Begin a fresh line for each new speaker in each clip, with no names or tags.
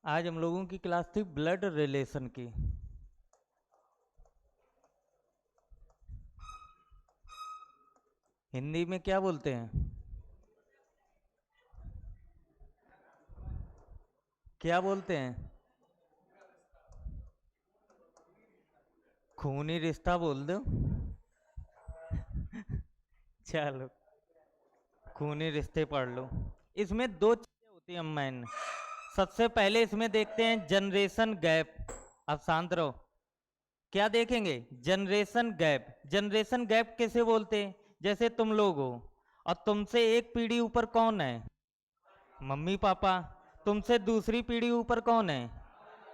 आज हम लोगों की क्लास थी ब्लड रिलेशन की। हिंदी में क्या बोलते हैं? क्या बोलते हैं? खूनी रिश्ता बोल दो। चलो, खूनी रिश्ते पढ़ लो। इसमें दो चीजें होती हैं मैन। सबसे पहले इसमें देखते हैं जनरेशन गैप। अब शांत रहो। क्या देखेंगे? Generation gap. जनरेशन गैप कैसे बोलते हैं? जैसे तुम लोग हो और तुमसे एक पीढ़ी ऊपर कौन है? Mummy papa. तुमसे दूसरी पीढ़ी ऊपर कौन है?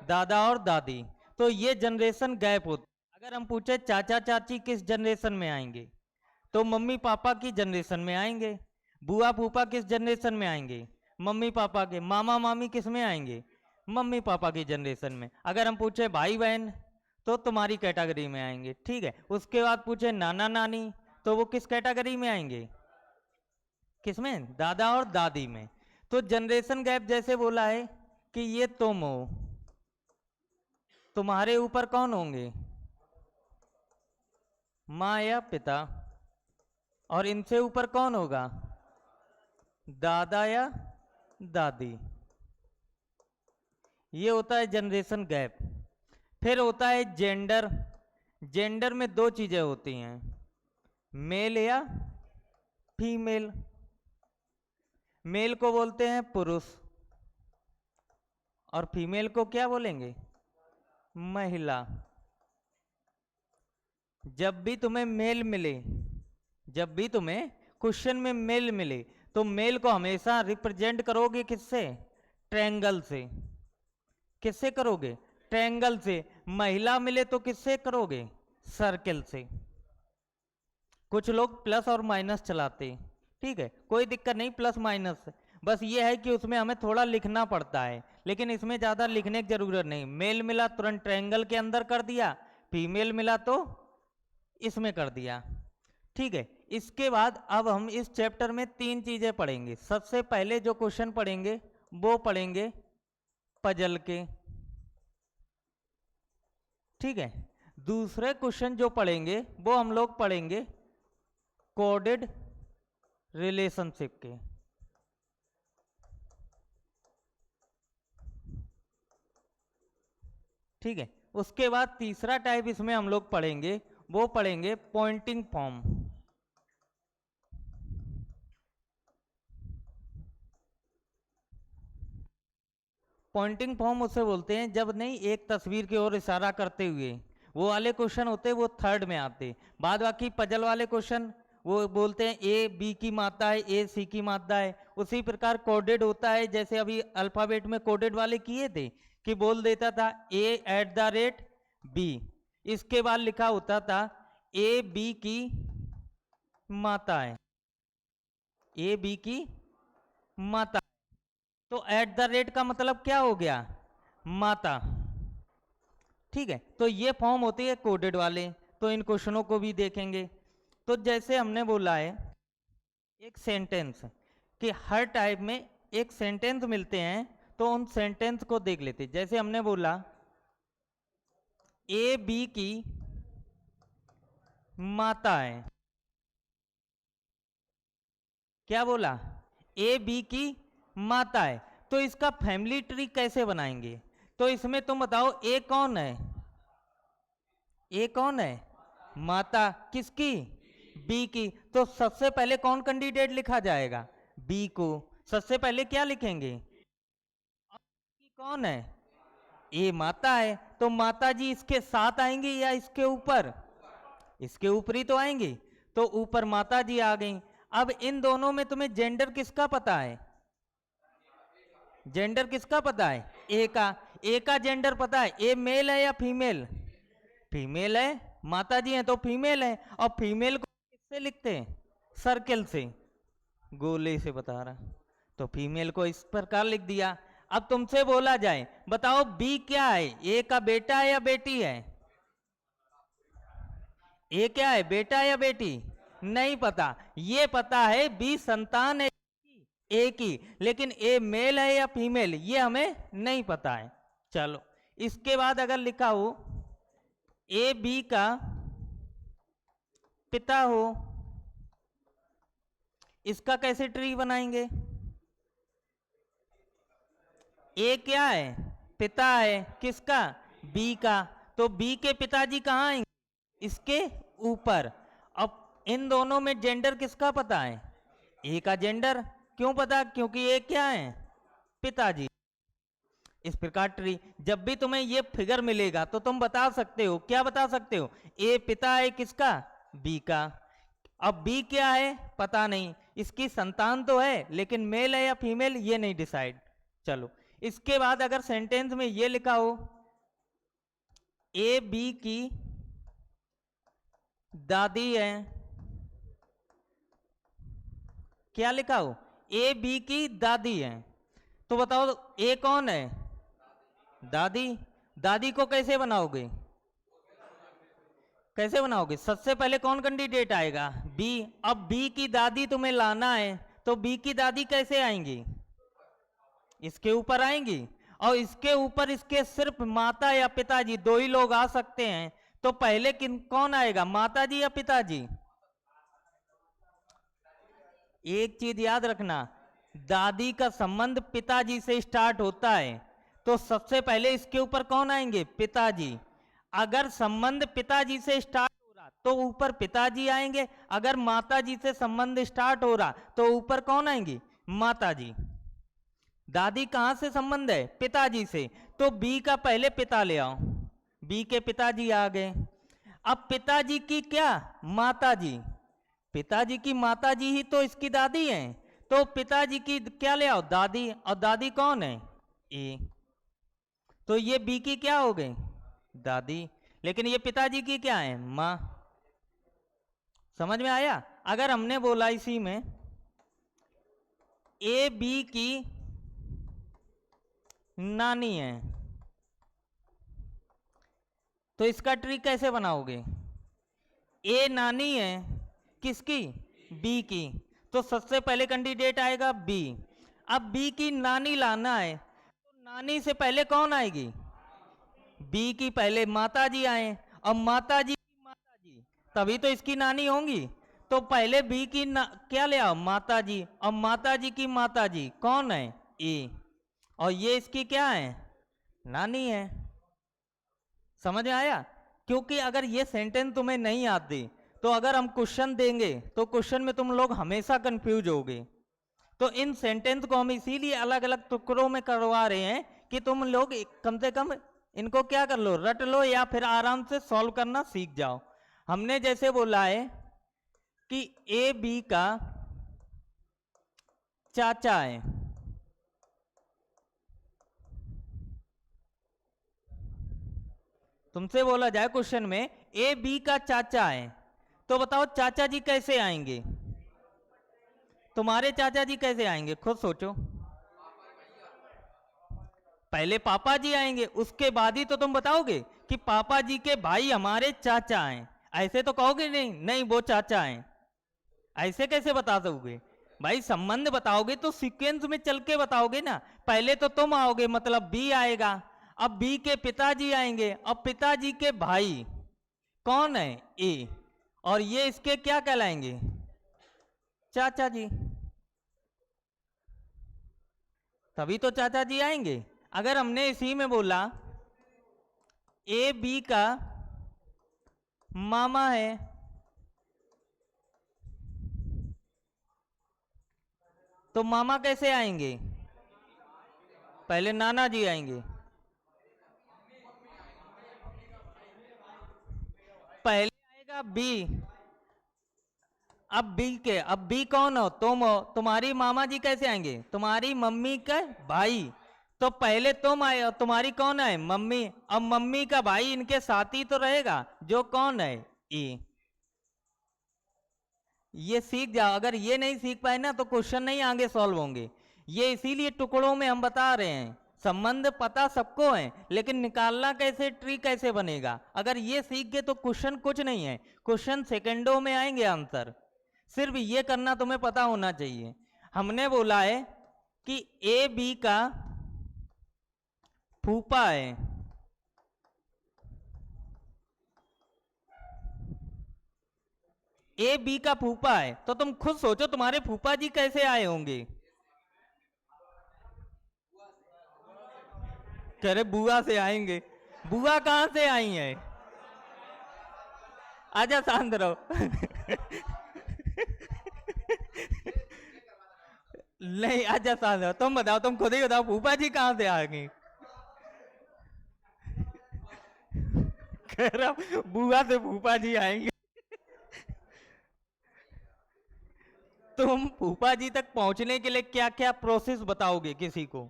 दादा और दादी। तो ये जनरेशन गैप होता है। अगर हम पूछे चाचा चाची किस जनरेशन में आएंगे, तो मम्मी पापा की जनरेशन में आएंगे। बुआ फूफा किस जनरेशन में आएंगे? मम्मी पापा के। मामा मामी किस में आएंगे? मम्मी पापा की जनरेशन में। अगर हम पूछे भाई बहन, तो तुम्हारी कैटेगरी में आएंगे। ठीक है। उसके बाद पूछे नाना नानी, तो वो किस कैटेगरी में आएंगे? किसमें? दादा और दादी में। तो जनरेशन गैप जैसे बोला है कि ये तुम हो, तुम्हारे ऊपर कौन होंगे? माँ या पिता। और इनसे ऊपर कौन होगा? दादा या दादी। ये होता है जनरेशन गैप। फिर होता है जेंडर। जेंडर में दो चीजें होती हैं, मेल या फीमेल। मेल को बोलते हैं पुरुष और फीमेल को क्या बोलेंगे? महिला। जब भी तुम्हें मेल मिले, जब भी तुम्हें क्वेश्चन में मेल मिले, तो मेल को हमेशा रिप्रेजेंट करोगे किससे? ट्रायंगल से। किससे करोगे? ट्रायंगल से। महिला मिले तो किससे करोगे? सर्किल से। कुछ लोग प्लस और माइनस चलाते हैं, ठीक है, कोई दिक्कत नहीं, प्लस माइनस। बस ये है कि उसमें हमें थोड़ा लिखना पड़ता है, लेकिन इसमें ज़्यादा लिखने की जरूरत नहीं। मेल मिला तुरंत ट्रायंगल के अंदर कर दिया, फीमेल मिला तो इसमें कर दिया। ठीक है। इसके बाद अब हम इस चैप्टर में तीन चीजें पढ़ेंगे। सबसे पहले जो क्वेश्चन पढ़ेंगे वो पढ़ेंगे पजल के। ठीक है। दूसरे क्वेश्चन जो पढ़ेंगे वो हम लोग पढ़ेंगे कोडेड रिलेशनशिप के। ठीक है। उसके बाद तीसरा टाइप इसमें हम लोग पढ़ेंगे, वो पढ़ेंगे पॉइंटिंग फॉर्म। पॉइंटिंग फॉर्म उसे बोलते हैं जब नहीं एक तस्वीर की ओर इशारा करते हुए, वो वाले क्वेश्चन होते हैं, वो थर्ड में आते। बाद बाकी पजल वाले क्वेश्चन वो बोलते हैं ए बी की मात्रा है, ए सी की मात्रा है। उसी प्रकार कोडेड होता है, जैसे अभी अल्फाबेट में कोडेड वाले किए थे कि बोल देता था A@B, इसके बाद लिखा होता था ए बी की मात्रा है, ए बी की मात्रा। तो @ का मतलब क्या हो गया? माता। ठीक है। तो ये फॉर्म होती है कोडेड वाले। तो इन क्वेश्चनों को भी देखेंगे। तो जैसे हमने बोला है एक सेंटेंस, कि हर टाइप में एक सेंटेंस मिलते हैं, तो उन सेंटेंस को देख लेते। जैसे हमने बोला ए बी की माता है। क्या बोला? ए बी की माता है। तो इसका फैमिली ट्री कैसे बनाएंगे? तो इसमें तुम बताओ ए कौन है? ए कौन है? माता। किसकी? बी की। तो सबसे पहले कौन कैंडिडेट लिखा जाएगा? बी को। सबसे पहले क्या लिखेंगे? कौन है? ए माता है, तो माता जी इसके साथ आएंगी या इसके ऊपर? इसके ऊपर ही तो आएंगी। तो ऊपर माता जी आ गई। अब इन दोनों में तुम्हें जेंडर किसका पता है? जेंडर किसका पता है? ए का। ए का जेंडर पता है, ए मेल है या फीमेल? फीमेल है। माता जी हैं तो फीमेल है। और फीमेल को किससे लिखते हैं? सर्किल से, गोले से बता रहा। तो फीमेल को इस प्रकार लिख दिया। अब तुमसे बोला जाए, बताओ बी क्या है? ए का बेटा है या बेटी है? ए क्या है, बेटा या बेटी? नहीं पता। ये पता है बी संतान है, एक ही, लेकिन ए मेल है या फीमेल ये हमें नहीं पता है। चलो इसके बाद अगर लिखा हो ए बी का पिता हो, इसका कैसे ट्री बनाएंगे? ए क्या है? पिता है, किसका? बी का। तो बी के पिताजी कहाँ आएंगे? इसके ऊपर। अब इन दोनों में जेंडर किसका पता है? ए का जेंडर। क्यों पता? क्योंकि ए क्या है? पिताजी। इस प्रकार ट्री, जब भी तुम्हें ये फिगर मिलेगा तो तुम बता सकते हो, क्या बता सकते हो? ए पिता है किसका? बी का। अब बी क्या है पता नहीं, इसकी संतान तो है लेकिन मेल है या फीमेल ये नहीं डिसाइड। चलो इसके बाद अगर सेंटेंस में ये लिखा हो ए बी की दादी है, क्या लिखा हो? ए बी की दादी है, तो बताओ ए कौन है? दादी। दादी को कैसे बनाओगे? कैसे बनाओगे? सबसे पहले कौन कैंडिडेट आएगा? बी। अब बी की दादी तुम्हें लाना है, तो बी की दादी कैसे आएंगी? इसके ऊपर आएंगी, और इसके ऊपर इसके सिर्फ माता या पिताजी दो ही लोग आ सकते हैं, तो पहले कौन आएगा? माताजी या पिताजी? एक चीज याद रखना, दादी का संबंध पिताजी से स्टार्ट होता है, तो सबसे पहले इसके ऊपर कौन आएंगे? पिताजी। अगर संबंध पिताजी से स्टार्ट हो रहा तो ऊपर पिताजी आएंगे, अगर माताजी से संबंध स्टार्ट हो रहा तो ऊपर कौन आएंगी? माताजी। दादी कहां से संबंध है? पिताजी से, तो बी का पहले पिता ले आओ, बी के पिताजी आ गए। अब पिताजी की क्या? माताजी। पिताजी की माताजी ही तो इसकी दादी हैं, तो पिताजी की क्या ले आओ? दादी। और दादी कौन है? ए। तो ये बी की क्या हो गई? दादी। लेकिन ये पिताजी की क्या है? माँ। समझ में आया? अगर हमने बोला इसी में ए बी की नानी है, तो इसका ट्री कैसे बनाओगे? ए नानी है किसकी? बी की, तो सबसे पहले कैंडिडेट आएगा बी। अब बी की नानी लाना है, तो नानी से पहले कौन आएगी? बी की पहले माताजी आए, और माताजी की माताजी तभी तो इसकी नानी होंगी, तो पहले बी की क्या ले आओ? माताजी। और माताजी की माताजी कौन है? ए। और ये इसकी क्या है? नानी है। समझ में आया? क्योंकि अगर ये सेंटेंस तुम्हें नहीं आती तो अगर हम क्वेश्चन देंगे तो क्वेश्चन में तुम लोग हमेशा कंफ्यूज होगे। तो इन सेंटेंस को हम इसीलिए अलग अलग टुकड़ों में करवा रहे हैं कि तुम लोग कम से कम इनको क्या कर लो? रट लो, या फिर आराम से सॉल्व करना सीख जाओ। हमने जैसे बोला है कि ए बी का चाचा है, तुमसे बोला जाए क्वेश्चन में ए बी का चाचा है, तो बताओ चाचा जी कैसे आएंगे? तुम्हारे चाचा जी कैसे आएंगे? खुद सोचो। पहले पापा जी आएंगे, उसके बाद ही तो तुम बताओगे कि पापा जी के भाई हमारे चाचा हैं। ऐसे तो कहोगे नहीं, नहीं वो चाचा हैं। ऐसे कैसे बता दोगे भाई? संबंध बताओगे तो सीक्वेंस में चल के बताओगे ना। पहले तो तुम आओगे, मतलब बी आएगा, अब बी के पिताजी आएंगे, अब पिताजी के भाई कौन है? ए। और ये इसके क्या कहलाएंगे? चाचा जी। तभी तो चाचा जी आएंगे। अगर हमने इसी में बोला ए बी का मामा है, तो मामा कैसे आएंगे? पहले नाना जी आएंगे, पहले आएगा बी। अब बी कौन हो? तुम हो। तुम्हारी मामा जी कैसे आएंगे? तुम्हारी मम्मी का भाई, तो पहले तुम आए और तुम्हारी कौन है? मम्मी। अब मम्मी का भाई इनके साथ ही तो रहेगा, जो कौन है? ए। ये सीख जाओ। अगर ये नहीं सीख पाए ना तो क्वेश्चन नहीं आगे सॉल्व होंगे। ये इसीलिए टुकड़ों में हम बता रहे हैं। संबंध पता सबको है, लेकिन निकालना कैसे, ट्री कैसे बनेगा, अगर ये सीख गए तो क्वेश्चन कुछ नहीं है। क्वेश्चन सेकंडों में आएंगे आंसर। सिर्फ ये करना तुम्हें पता होना चाहिए। हमने बोला है कि ए बी का फूफा है, ए बी का फूफा है, तो तुम खुद सोचो तुम्हारे फूफा जी कैसे आए होंगे। कह रहे बुआ से आएंगे, बुआ कहां से आई है? आजा शांत रहो। नहीं आजा शांत रहो, तुम बताओ, तुम खुद ही बताओ फूफा जी कहां से आ गई? कह रहा बुआ से फूफा जी आएंगे। तुम फूफा जी तक पहुंचने के लिए क्या क्या प्रोसेस बताओगे किसी को?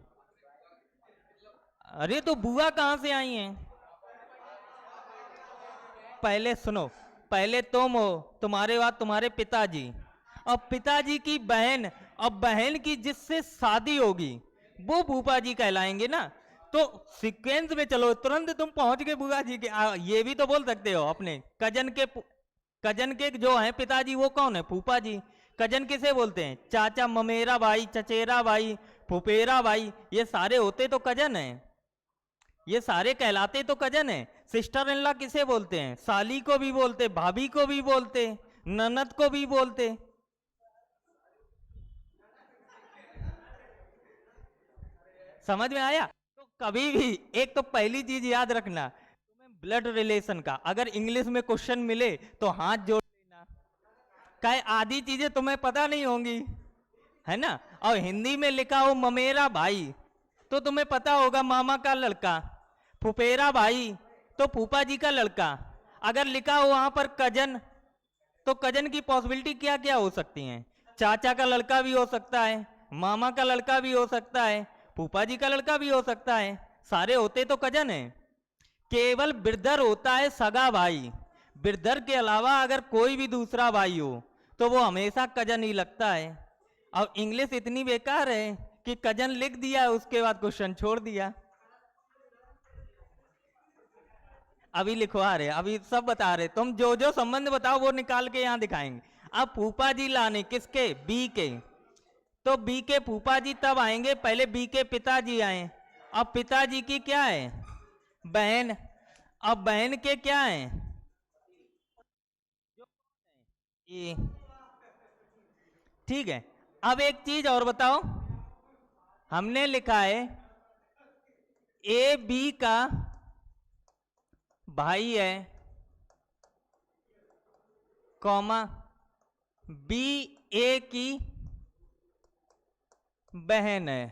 अरे तो बुआ कहां से आई हैं? पहले सुनो, पहले तुम हो, तुम्हारे बाद तुम्हारे पिताजी, और पिताजी की बहन, और बहन की जिससे शादी होगी वो फूफा जी कहलाएंगे ना। तो सीक्वेंस में चलो, तुरंत तुम पहुंच गए बुआ जी के। ये भी तो बोल सकते हो अपने कजन के जो हैं पिताजी वो कौन है? फूफा जी। कजन किसे बोलते हैं? चाचा, ममेरा भाई, चचेरा भाई, फुफेरा भाई, ये सारे होते तो कजन हैं, ये सारे कहलाते तो कजन है। सिस्टर इन लॉ किसे बोलते हैं? साली को भी बोलते, भाभी को भी बोलते, ननद को भी बोलते। समझ में आया? तो कभी भी एक तो पहली चीज याद रखना, तुम्हें ब्लड रिलेशन का अगर इंग्लिश में क्वेश्चन मिले तो हाथ जोड़ लेना। कई आधी चीजें तुम्हें पता नहीं होंगी, है ना। और हिंदी में लिखा हो ममेरा भाई तो तुम्हें पता होगा मामा का लड़का, फुफेरा भाई तो फूफा जी का लड़का। अगर लिखा हो वहां पर कजन, तो कजन की पॉसिबिलिटी क्या क्या हो सकती हैं? चाचा का लड़का भी हो सकता है, मामा का लड़का भी हो सकता है, फूफा जी का लड़का भी हो सकता है, सारे होते तो कजन है। केवल ब्रदर होता है सगा भाई, ब्रदर के अलावा अगर कोई भी दूसरा भाई हो तो वो हमेशा कजन ही लगता है। और इंग्लिश इतनी बेकार है कि कजन लिख दिया, उसके बाद क्वेश्चन छोड़ दिया। अभी लिखवा रहे, अभी सब बता रहे, तुम जो जो संबंध बताओ वो निकाल के यहाँ दिखाएंगे। अब फूफा जी लाने किसके? बी के। तो बी के फूफा जी तब आएंगे, पहले बी के पिताजी आए। अब पिताजी की क्या है? बहन। अब बहन के क्या है? ये ठीक है। अब एक चीज और बताओ, हमने लिखा है ए बी का भाई है, कॉमा बी ए की बहन है।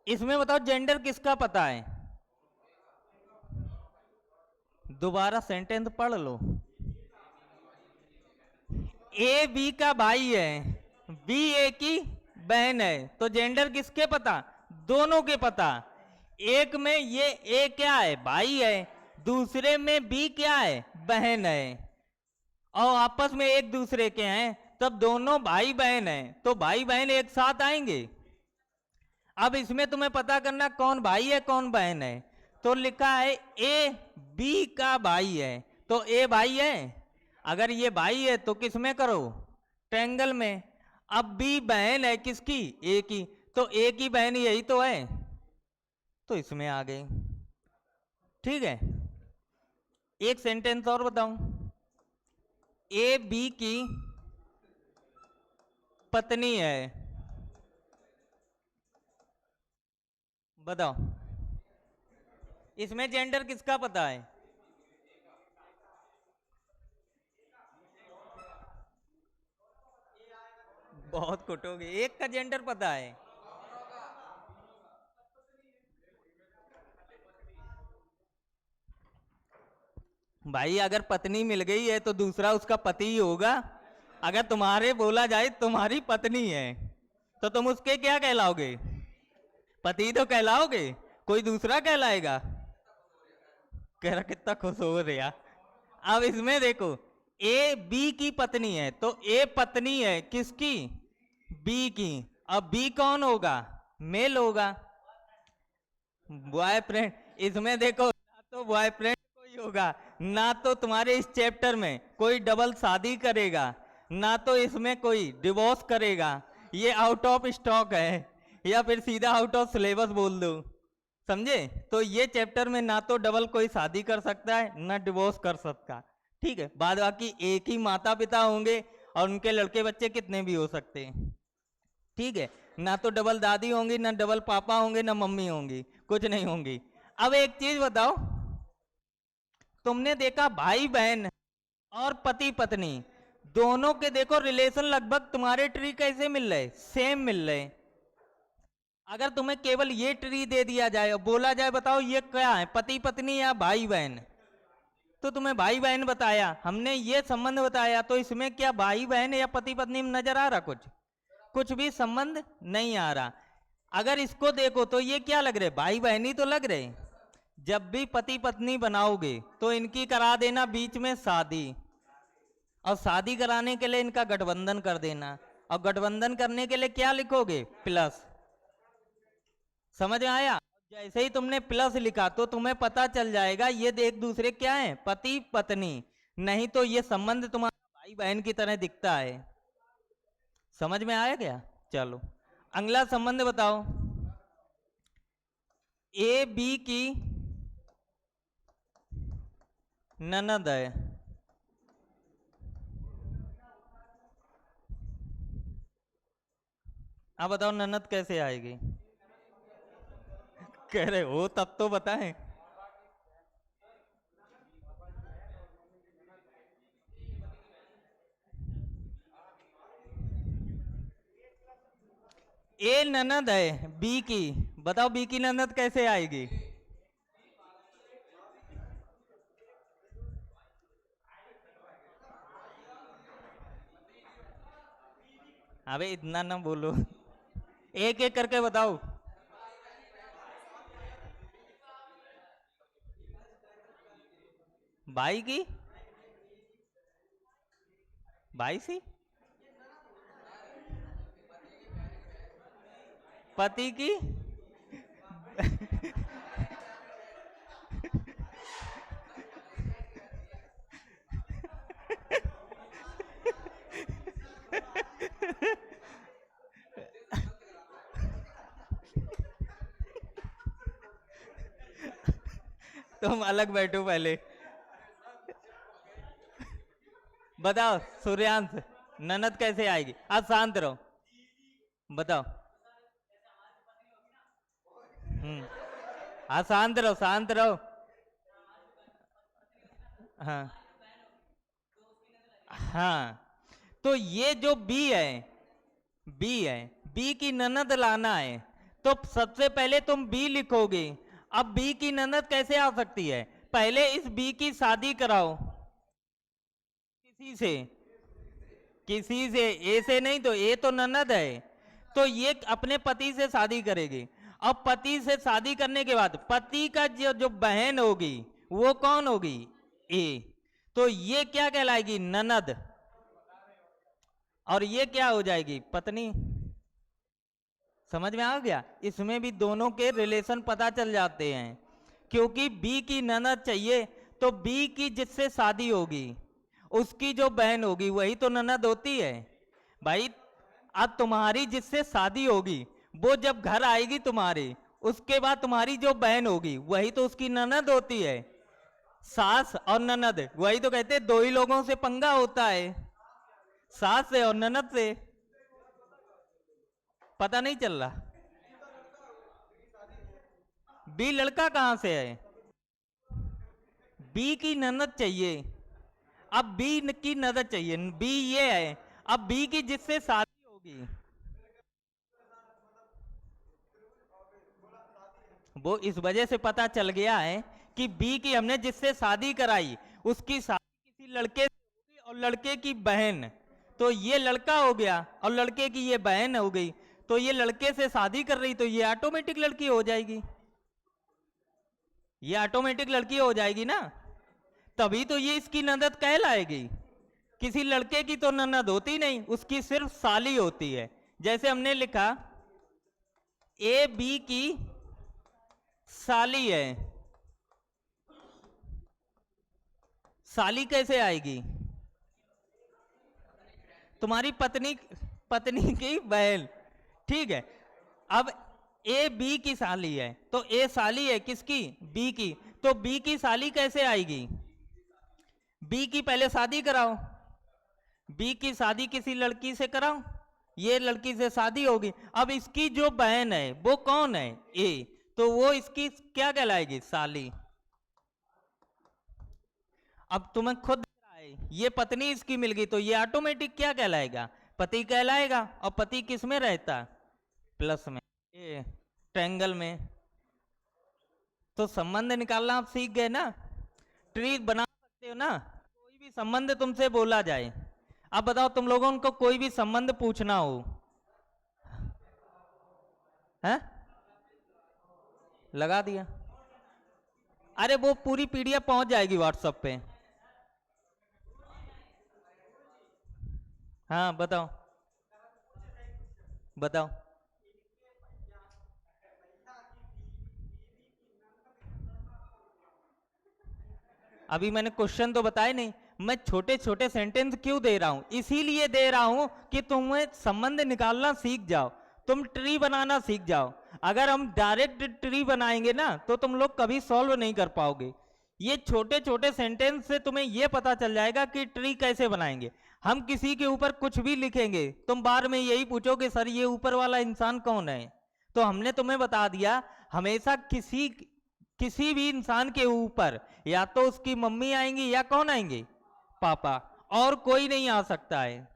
इसमें बताओ जेंडर किसका पता है? दोबारा सेंटेंस पढ़ लो। ए बी का भाई है, बी ए की बहन है, तो जेंडर किसके पता? दोनों के पता। एक में ये ए क्या है? भाई है, दूसरे में बी क्या है? बहन है, और आपस में एक दूसरे के हैं, तब दोनों भाई बहन हैं, तो भाई बहन एक साथ आएंगे। अब इसमें तुम्हें पता करना कौन भाई है कौन बहन है। तो लिखा है ए बी का भाई है, तो ए भाई है। अगर ये भाई है तो किस में करो? ट्रायंगल में। अब बी बहन है किसकी? ए की, तो ए की बहन यही तो है, तो इसमें आ गई। ठीक है, एक सेंटेंस और बताऊं। ए बी की पत्नी है, बताओ इसमें जेंडर किसका पता है? बहुत कुटोगे, एक का जेंडर पता है। भाई अगर पत्नी मिल गई है तो दूसरा उसका पति ही होगा। अगर तुम्हारे बोला जाए तुम्हारी पत्नी है तो तुम उसके क्या कहलाओगे? पति तो कहलाओगे, कोई दूसरा कहलाएगा? कह रहा कितना खुश हो रहा। अब इसमें देखो, ए बी की पत्नी है, तो ए पत्नी है किसकी? बी की। अब बी कौन होगा? मेल होगा, बॉयफ्रेंड। इसमें देखो, ना तो बॉयफ्रेंड कोई होगा, ना तो तुम्हारे इस चैप्टर में कोई डबल शादी करेगा, ना तो इसमें कोई डिवोर्स करेगा, ये आउट ऑफ स्टॉक है, या फिर सीधा आउट ऑफ सिलेबस बोल दो, समझे? तो ये चैप्टर में ना तो डबल कोई शादी कर सकता है ना डिवोर्स कर सकता, ठीक है। बाद बाकी एक ही माता पिता होंगे और उनके लड़के बच्चे कितने भी हो सकते हैं, ठीक है। ना तो डबल दादी होंगी, ना डबल पापा होंगे, ना मम्मी होंगी, कुछ नहीं होंगी। अब एक चीज बताओ, तुमने देखा भाई बहन और पति पत्नी दोनों के देखो रिलेशन लगभग तुम्हारे ट्री कैसे मिल रहे, सेम मिल रहे। अगर तुम्हें केवल ये ट्री दे दिया जाए और बोला जाए बताओ ये क्या है, पति पत्नी या भाई बहन, तो तुम्हें भाई बहन बताया, हमने ये संबंध बताया, तो इसमें क्या भाई बहन या पति पत्नी में नजर आ रहा कुछ? कुछ भी संबंध नहीं आ रहा। अगर इसको देखो तो ये क्या लग रहे, भाई बहन ही तो लग रहे। जब भी पति पत्नी बनाओगे तो इनकी करा देना बीच में शादी, और शादी कराने के लिए इनका गठबंधन कर देना, और गठबंधन करने के लिए क्या लिखोगे, प्लस। समझ में आया? जैसे ही तुमने प्लस लिखा तो तुम्हें पता चल जाएगा ये एक दूसरे क्या है, पति पत्नी, नहीं तो ये संबंध तुम्हारा भाई बहन की तरह दिखता है। समझ में आया क्या? चलो अगला संबंध बताओ, ए बी की ननद है, अब बताओ ननद कैसे आएगी? कह रहे हो तब तो बताएं। ए ननद है बी की, बताओ बी की ननद कैसे आएगी? अबे इतना ना बोलो, एक एक करके बताओ। भाई की, भाई सी, पति की तुम अलग बैठो पहले, बताओ सूर्यांश, ननद कैसे आएगी? आज शांत रहो, बताओ। हाँ शांत रहो, शांत रहो। हाँ हाँ, तो ये जो बी है, बी है, बी की ननद लाना है, तो सबसे पहले तुम बी लिखोगे। अब बी की ननद कैसे आ सकती है? पहले इस बी की शादी कराओ किसी से, किसी से, ए से नहीं, तो ए तो ननद है, तो ये अपने पति से शादी करेगी। अब पति से शादी करने के बाद पति का जो जो बहन होगी वो कौन होगी, ए, तो ये क्या कहलाएगी, ननद, और ये क्या हो जाएगी, पत्नी। समझ में आ गया? इसमें भी दोनों के रिलेशन पता चल जाते हैं, क्योंकि बी की ननद चाहिए, तो बी की जिससे शादी होगी उसकी जो बहन होगी वही तो ननद होती है भाई। अब तुम्हारी जिससे शादी होगी वो जब घर आएगी तुम्हारे, उसके बाद तुम्हारी जो बहन होगी वही तो उसकी ननद होती है। सास और ननद, वही तो कहते हैं दो ही लोगों से पंगा होता है, सास से और ननद से। पता नहीं चल रहा? बी लड़का कहां से है, बी की ननद चाहिए। अब बी की ननद चाहिए, बी ये है, अब बी की जिससे शादी होगी वो इस वजह से पता चल गया है कि बी की हमने जिससे शादी कराई उसकी शादी किसी लड़के से होगी, और लड़के की बहन, तो ये लड़का हो गया और लड़के की ये बहन हो गई, तो ये लड़के से शादी कर रही तो ये ऑटोमेटिक लड़की हो जाएगी, ये ऑटोमेटिक लड़की हो जाएगी ना, तभी तो ये इसकी ननद कहलाएगी। किसी लड़के की तो ननद होती नहीं, उसकी सिर्फ साली होती है। जैसे हमने लिखा ए बी की साली है, साली कैसे आएगी, तुम्हारी पत्नी पत्नी की बहन, ठीक है। अब ए बी की साली है, तो ए साली है किसकी? बी की। तो बी की साली कैसे आएगी? बी की पहले शादी कराओ, बी की शादी किसी लड़की से कराओ, ये लड़की से शादी होगी। अब इसकी जो बहन है वो कौन है? ए, तो वो इसकी क्या कहलाएगी? साली। अब तुम्हें खुद दिख रहा है ये पत्नी इसकी मिल गई, तो ये ऑटोमेटिक क्या कहलाएगा? पति कहलाएगा। और पति किस में रहता? प्लस में, ए ट्रायंगल में। तो संबंध निकालना आप सीख गए ना, ट्री बना सकते हो ना। कोई भी संबंध तुमसे बोला जाए, अब बताओ तुम लोगों को कोई भी संबंध पूछना हो, है? लगा दिया। अरे वो पूरी पीडीएफ पहुंच जाएगी व्हाट्सएप पे। हाँ बताओ, बताओ। अभी मैंने क्वेश्चन तो बताए नहीं, मैं छोटे छोटे सेंटेंस क्यों दे रहा हूं? इसीलिए दे रहा हूं कि तुम्हें संबंध निकालना सीख जाओ, तुम ट्री बनाना सीख जाओ। अगर हम डायरेक्ट ट्री बनाएंगे ना तो तुम लोग कभी सॉल्व नहीं कर पाओगे। ये छोटे छोटे सेंटेंस से तुम्हें ये पता चल जाएगा कि ट्री कैसे बनाएंगे। हम किसी के ऊपर कुछ भी लिखेंगे, तुम बाद में यही पूछोगे सर ये ऊपर वाला इंसान कौन है? तो हमने तुम्हें बता दिया, हमेशा किसी किसी भी इंसान के ऊपर या तो उसकी मम्मी आएंगी या कौन आएंगे? पापा, और कोई नहीं आ सकता है।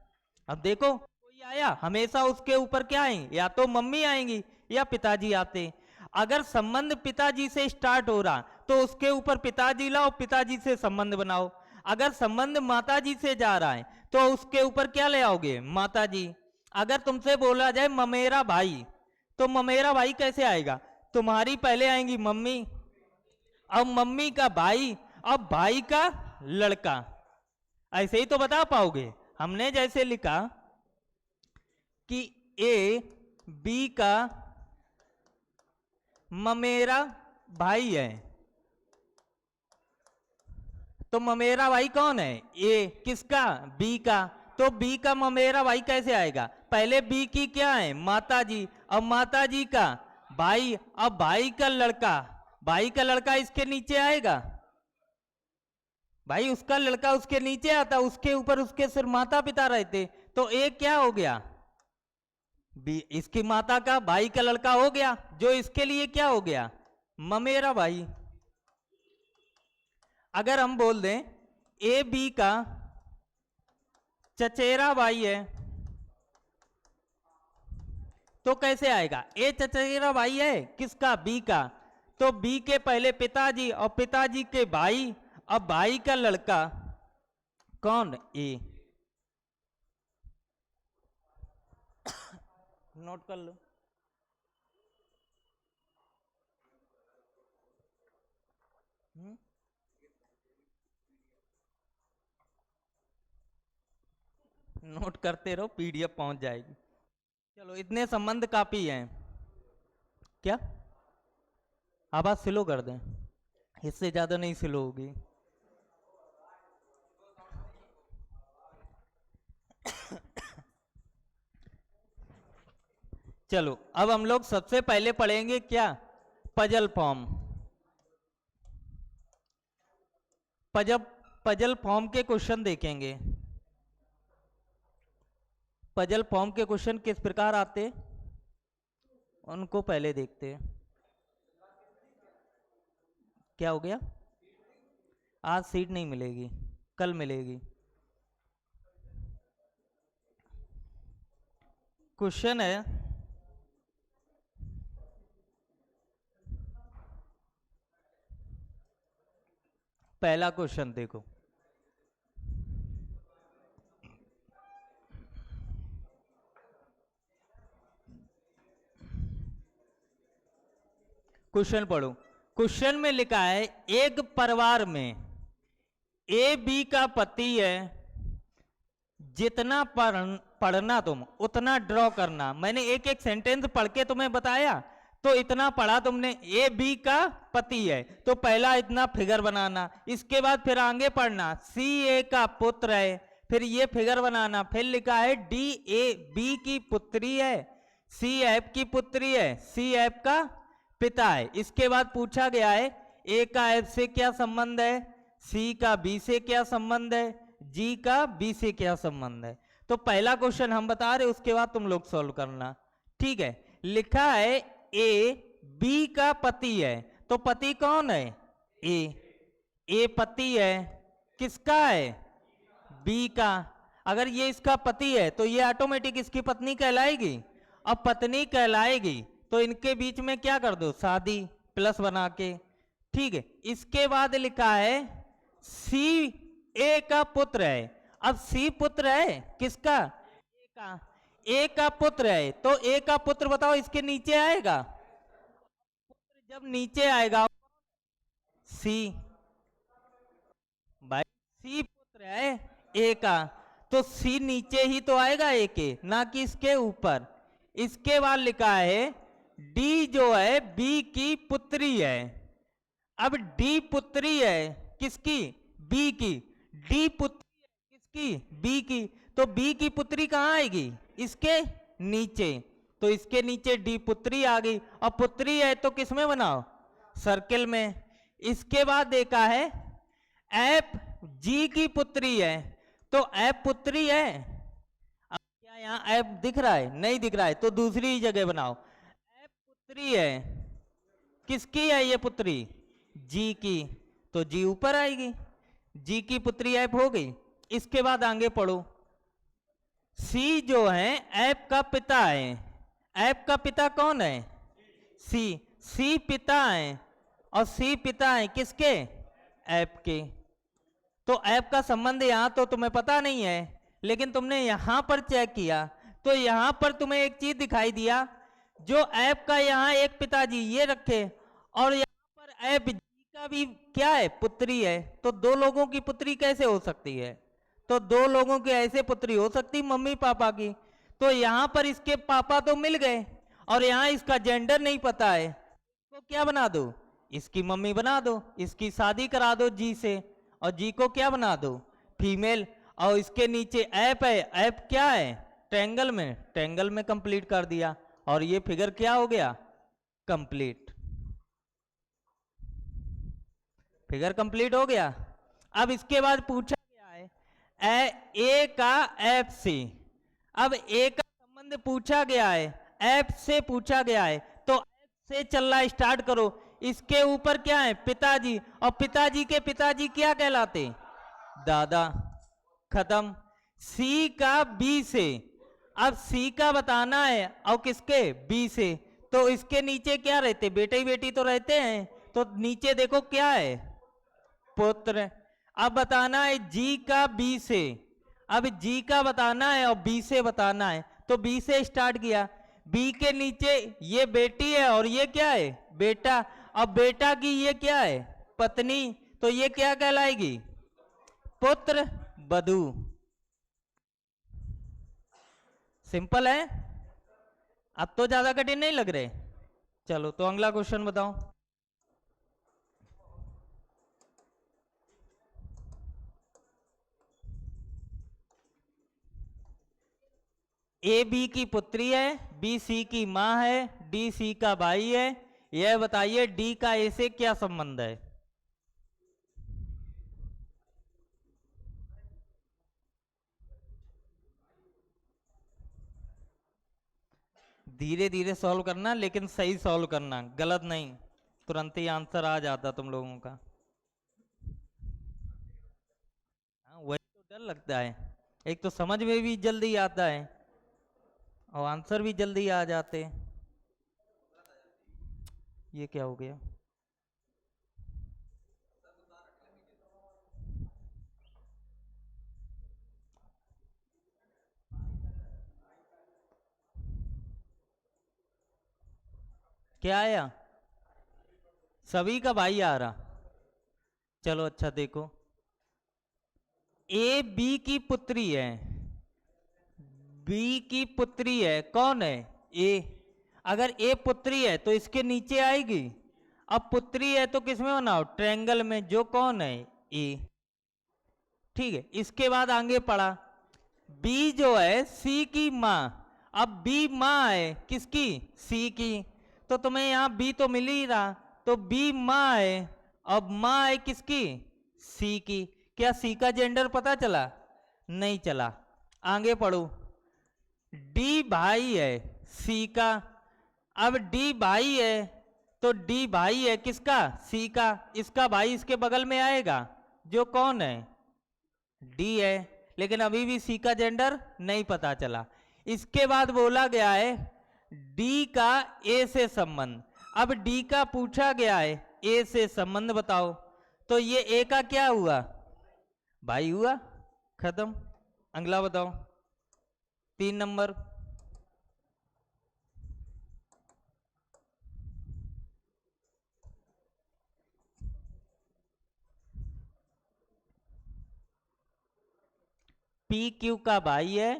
अब देखो कोई आया, हमेशा उसके ऊपर क्या आएंगे? या तो मम्मी आएंगी या पिताजी आते। अगर संबंध पिताजी से स्टार्ट हो रहा तो उसके ऊपर पिताजी लाओ, पिताजी से संबंध बनाओ। अगर संबंध माताजी से जा रहा है तो उसके ऊपर क्या ले आओगे? माताजी। अगर तुमसे बोला जाए ममेरा भाई, तो ममेरा भाई कैसे आएगा? तुम्हारी पहले आएंगी मम्मी, अब मम्मी का भाई, अब भाई का लड़का। ऐसे ही तो बता पाओगे। हमने जैसे लिखा कि ए बी का ममेरा भाई है, तो ममेरा भाई कौन है? ए किसका? बी का। तो बी का ममेरा भाई कैसे आएगा? पहले बी की क्या है? माताजी, अब माताजी का भाई, अब भाई का लड़का। भाई का लड़का इसके नीचे आएगा? भाई उसका लड़का उसके नीचे आता, उसके ऊपर उसके सिर्फ माता पिता रहते। तो एक क्या हो गया? बी, इसकी माता का भाई का लड़का हो गया, जो इसके लिए क्या हो गया? ममेरा भाई। अगर हम बोल दें ए बी का चचेरा भाई है, तो कैसे आएगा? ए चचेरा भाई है किसका? बी का। तो बी के पहले पिताजी और पिताजी के भाई, अब भाई का लड़का कौन? ए। नोट कर लो। नोट करते रहो, पीडीएफ पहुंच जाएगी। चलो इतने संबंध काफी हैं। क्या आवाज स्लो कर दें? इससे ज्यादा नहीं स्लो होगी। चलो अब हम लोग सबसे पहले पढ़ेंगे क्या? Puzzle form. पजल फॉर्म के क्वेश्चन देखेंगे। पजल फॉर्म के क्वेश्चन किस प्रकार आते उनको पहले देखते हैं। क्या हो गया? आज सीट नहीं मिलेगी, कल मिलेगी। क्वेश्चन है, पहला क्वेश्चन देखो। क्वेश्चन पढ़ो। क्वेश्चन में लिखा है एक परिवार में ए बी का पति है, जितना पढ़ना तुम उतना ड्रॉ करना। मैंने एक एक सेंटेंस पढ़ के तुम्हें बताया, तो इतना पढ़ा तुमने। ए बी का पति है तो पहला इतना फिगर बनाना, इसके बाद फिर आगे पढ़ना। सी ए का पुत्र है, फिर ये फिगर बनाना, फिर लिखा है डी ए बी की पुत्री है, सी एफ की पुत्री है, सी एफ का पिता है। इसके बाद पूछा गया है ए का एफ से क्या संबंध है, सी का बी से क्या संबंध है, जी का बी से क्या संबंध है। तो पहला क्वेश्चन हम बता रहे, उसके बाद तुम लोग सॉल्व करना, ठीक है। लिखा है ए बी का पति है, तो पति कौन है, ए पति है, किसका है, बी का। अगर ये इसका पति है तो ये ऑटोमेटिक इसकी पत्नी कहलाएगी। अब पत्नी कहलाएगी तो इनके बीच में क्या कर दो, शादी प्लस बना के, ठीक है। इसके बाद लिखा है सी ए का पुत्र है। अब सी पुत्र है किसका, ए का पुत्र है, तो ए का पुत्र बताओ इसके नीचे आएगा, पुत्र जब नीचे आएगा सी, भाई सी पुत्र है ए का, तो सी नीचे ही तो आएगा ए के, ना कि इसके ऊपर। इसके बाद लिखा है डी जो है बी की पुत्री है। अब डी पुत्री है किसकी, बी की, डी पुत्री है किसकी, बी की, तो बी की पुत्री कहाँ आएगी, इसके नीचे, तो इसके नीचे डी पुत्री आ गई। और पुत्री है तो किस में बनाओ, सर्किल में। इसके बाद देखा है एफ जी की पुत्री है, तो एफ पुत्री है। अब क्या यहाँ एफ दिख रहा है, नहीं दिख रहा है, तो दूसरी जगह बनाओ। एफ पुत्री है, किसकी है ये पुत्री, जी की, तो जी ऊपर आएगी, जी की पुत्री एफ हो गई। इसके बाद आगे पढ़ो, सी जो है एफ का पिता है, एफ का पिता कौन है, सी पिता है, और सी पिता है किसके, एफ के। तो एफ का संबंध यहां तो तुम्हें पता नहीं है, लेकिन तुमने यहां पर चेक किया तो यहां पर तुम्हें एक चीज दिखाई दिया, जो एफ का यहाँ एक पिताजी ये रखे, और यहां पर एफ जी का भी क्या है, पुत्री है। तो दो लोगों की पुत्री कैसे हो सकती है, तो दो लोगों की ऐसे पुत्री हो सकती मम्मी पापा की। तो यहां पर इसके पापा तो मिल गए, और यहाँ इसका जेंडर नहीं पता है, तो क्या बना दो, इसकी मम्मी बना दो, इसकी शादी करा दो जी से, और जी को क्या बना दो, फीमेल। और इसके नीचे एफ है, एफ क्या है, ट्रायंगल में, ट्रायंगल में कंप्लीट कर दिया, और ये फिगर क्या हो गया, कंप्लीट, फिगर कंप्लीट हो गया। अब इसके बाद पूछा गया है ए का एफ से। अब ए का संबंध पूछा गया है, एफ से पूछा गया है, तो एफ से चलना स्टार्ट करो। इसके ऊपर क्या है, पिताजी, और पिताजी के पिताजी क्या कहलाते, दादा, खत्म। सी का बी से, अब सी का बताना है, और किसके, बी से, तो इसके नीचे क्या रहते, बेटे बेटी तो रहते हैं, तो नीचे देखो क्या है, पुत्र। अब बताना है जी का बी से, अब जी का बताना है और बी से बताना है, तो बी से स्टार्ट किया। बी के नीचे ये बेटी है और ये क्या है, बेटा, अब बेटा की ये क्या है, पत्नी, तो ये क्या कहलाएगी, पुत्र वधू। सिंपल है, अब तो ज्यादा कठिन नहीं लग रहे। चलो तो अगला क्वेश्चन बताओ। ए बी की पुत्री है, बी सी की मां है, डी सी का भाई है। यह बताइए डी का ए से क्या संबंध है। धीरे धीरे सॉल्व करना, लेकिन सही सॉल्व करना, गलत नहीं, तुरंत ही आंसर आ जाता तुम लोगों का। हाँ, वही तो डर लगता है, एक तो समझ में भी जल्दी आता है और आंसर भी जल्दी आ जाते। ये क्या हो गया, क्या आया, सभी का भाई आ रहा। चलो अच्छा देखो, ए बी की पुत्री है, बी की पुत्री है, कौन है, ए। अगर ए पुत्री है तो इसके नीचे आएगी, अब पुत्री है तो किसमें बनाओ, ट्रायंगल में, जो कौन है, ए। ठीक है, इसके बाद आगे पढ़ा, बी जो है सी की माँ। अब बी माँ है किसकी? सी की। तो तुम्हें यहां बी तो मिल ही रहा, तो बी माँ है। अब माँ है किसकी? सी की। क्या सी का जेंडर पता चला? नहीं चला। आगे पढ़ो, डी भाई है सी का। अब डी भाई है तो डी भाई है किसका? सी का। इसका भाई इसके बगल में आएगा, जो कौन है? डी है। लेकिन अभी भी सी का जेंडर नहीं पता चला। इसके बाद बोला गया है डी का ए से संबंध। अब डी का पूछा गया है ए से संबंध बताओ, तो ये ए का क्या हुआ? भाई हुआ, खत्म। अगला बताओ, 3 नंबर। पी क्यू का भाई है,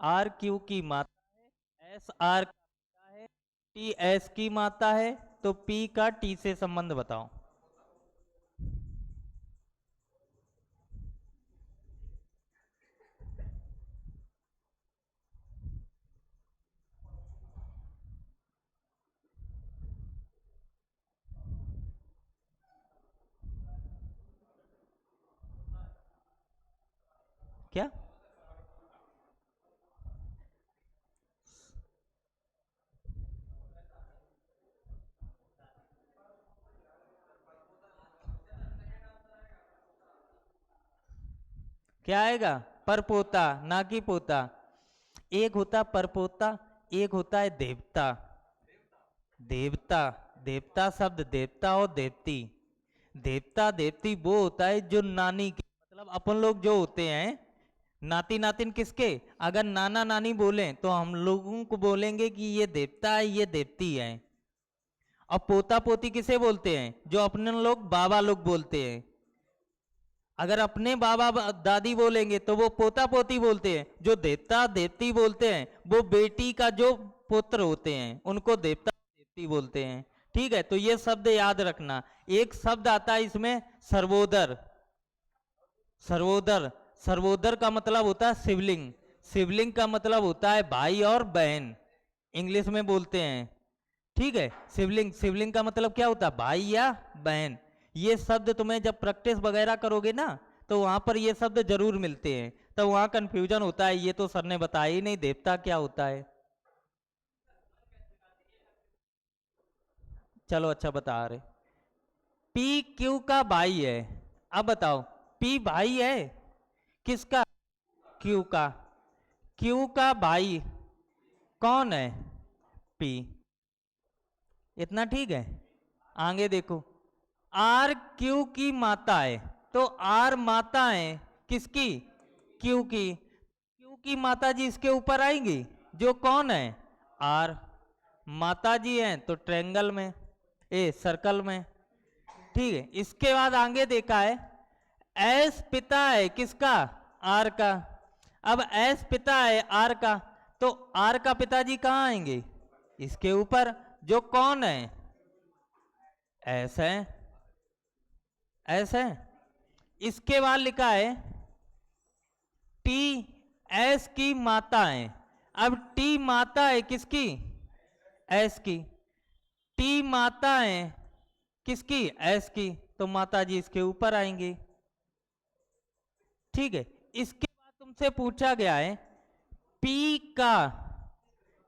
आर क्यू की माता है, एस आर का पिता है, टी एस की माता है, तो पी का टी से संबंध बताओ। क्या? क्या आएगा? परपोता, ना कि पोता। एक होता परपोता, एक होता है देवता। देवता, देवता शब्द देवता और देवती। देवता देवती वो होता है जो नानी के, मतलब अपन लोग जो होते हैं नाती नातिन किसके, अगर नाना नानी बोले तो हम लोगों को बोलेंगे कि ये देवता है, ये देवती है। और पोता पोती किसे बोलते हैं? जो अपने लोग बाबा लोग बोलते हैं। अगर अपने बाबा दादी बोलेंगे तो वो पोता पोती बोलते हैं। जो देवता देवती बोलते हैं वो बेटी का जो पुत्र होते हैं उनको देवता देवती बोलते हैं। ठीक है, तो ये शब्द याद रखना। एक शब्द आता है इसमें सर्वोदर। सर्वोदर, सर्वोदर का मतलब होता है शिवलिंग। शिवलिंग का मतलब होता है भाई और बहन, इंग्लिश में बोलते हैं। ठीक है, शिवलिंग, शिवलिंग का मतलब क्या होता है? भाई या बहन। ये शब्द तुम्हें जब प्रैक्टिस वगैरह करोगे ना तो वहां पर ये शब्द जरूर मिलते हैं, तो वहां कंफ्यूजन होता है, ये तो सर ने बताया ही नहीं देवता क्या होता है। चलो अच्छा बता रहे, पी क्यू का भाई है। अब बताओ, पी भाई है किसका? क्यू का। क्यू का भाई कौन है? पी। इतना ठीक है। आगे देखो, आर क्यू की माता है, तो आर माता है किसकी? क्यू की। क्यू की माता जी इसके ऊपर आएंगी, जो कौन है? आर। माता जी हैं तो ट्रायंगल में, ए सर्कल में। ठीक है, इसके बाद आगे देखा है एस पिता है किसका? आर का। अब एस पिता है आर का, तो आर का पिताजी कहाँ आएंगे? इसके ऊपर, जो कौन है? एस है। एस है। इसके बाद लिखा है टी एस की माता है। अब टी माता है किसकी? एस की। टी माता है किसकी? एस की, तो माता जी इसके ऊपर आएंगे। ठीक है, इसके बाद तुमसे पूछा गया है पी का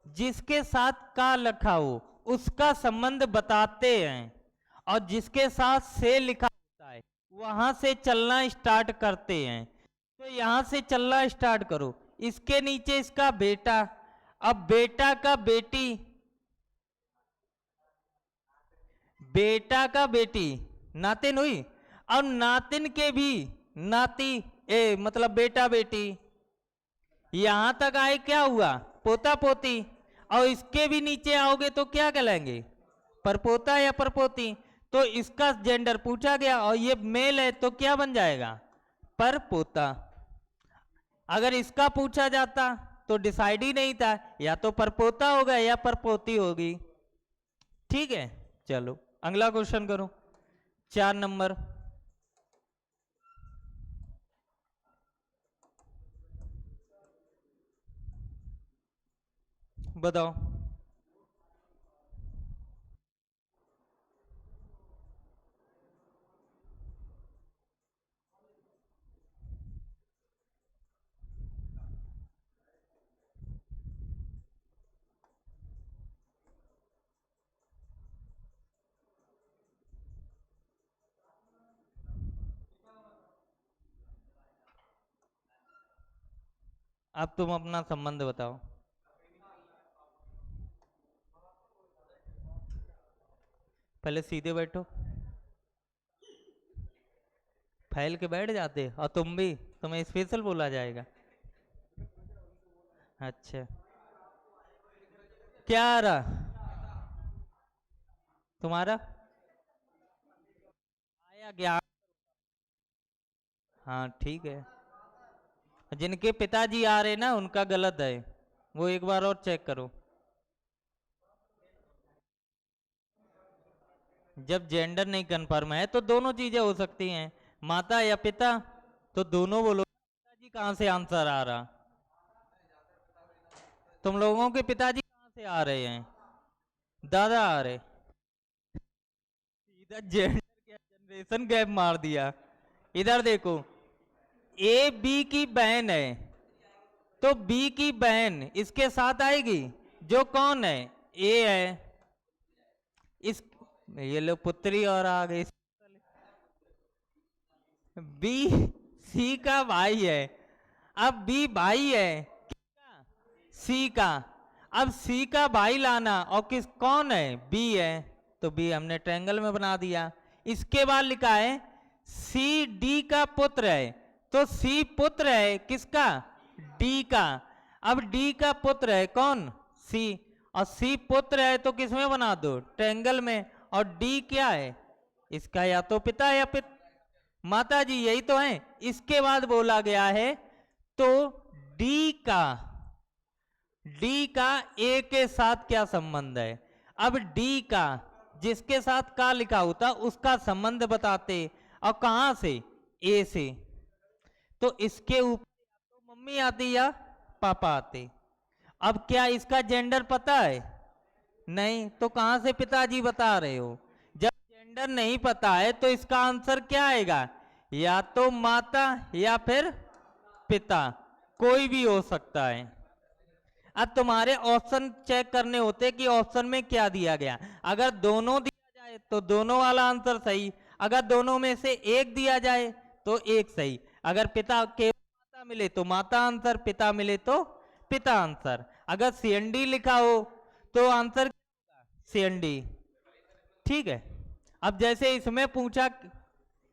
जिसके साथ का लिखा हो उसका संबंध बताते हैं, और जिसके साथ से लिखा होता है वहां से चलना स्टार्ट करते हैं। तो यहां से चलना स्टार्ट करो, इसके नीचे इसका बेटा, अब बेटा का बेटी, बेटा का बेटी, नातिन हुई। और नातिन के भी नाती, ए मतलब बेटा बेटी। यहां तक आए क्या हुआ? पोता पोती। और इसके भी नीचे आओगे तो क्या कहलाएंगे? परपोता या परपोती। तो इसका जेंडर पूछा गया और ये मेल है तो क्या बन जाएगा? परपोता। अगर इसका पूछा जाता तो डिसाइड ही नहीं था, या तो परपोता होगा या परपोती होगी। ठीक है, चलो अगला क्वेश्चन करो, 4 नंबर। बताओ। अब तुम अपना संबंध बताओ। पहले सीधे बैठो। फैल के बैठ जाते और तुम भी, तुम्हें स्पेशल बोला जाएगा। अच्छा, क्या आ रहा तुम्हारा? आया ज्ञान। हाँ ठीक है। जिनके पिताजी आ रहे ना उनका गलत है, वो एक बार और चेक करो। जब जेंडर नहीं कन्फर्म है तो दोनों चीजें हो सकती हैं, माता या पिता, तो दोनों बोलो। पिताजी कहाँ से आंसर आ रहा? तुम लोगों के पिताजी कहाँ से आ रहे हैं? दादा आ रहे। सीधा जेंडर क्या, जनरेशन गैप मार दिया। इधर देखो, ए बी की बहन है, तो बी की बहन इसके साथ आएगी, जो कौन है? ए है। इस, ये लो पुत्री और आ गई। बी सी का भाई है। अब बी भाई है किसका? सी का। अब सी का भाई लाना, और किस कौन है? बी है। तो बी हमने ट्रायंगल में बना दिया। इसके बाद लिखा है सी डी का पुत्र है, तो सी पुत्र है किसका? डी का। अब डी का पुत्र है कौन? सी। और सी पुत्र है तो किसमें बना दो? ट्रायंगल में। और डी क्या है? इसका या तो पिता या माता जी, यही तो है। इसके बाद बोला गया है तो डी का ए के साथ क्या संबंध है? अब डी का जिसके साथ का लिखा होता उसका संबंध बताते, और कहां से? ए से। तो इसके ऊपर या तो मम्मी आती या पापा आते। अब क्या इसका जेंडर पता है? नहीं, तो कहां से पिताजी बता रहे हो? जब जेंडर नहीं पता है तो इसका आंसर क्या आएगा? या तो माता या फिर पिता, कोई भी हो सकता है। अब तुम्हारे ऑप्शन चेक करने होते कि ऑप्शन में क्या दिया गया। अगर दोनों दिया जाए तो दोनों वाला आंसर सही, अगर दोनों में से एक दिया जाए तो एक सही। अगर पिता केवल माता मिले तो माता आंसर, पिता मिले तो पिता आंसर। अगर सीएनडी लिखा हो तो आंसर सीएनडी। ठीक है। अब जैसे इसमें पूछा,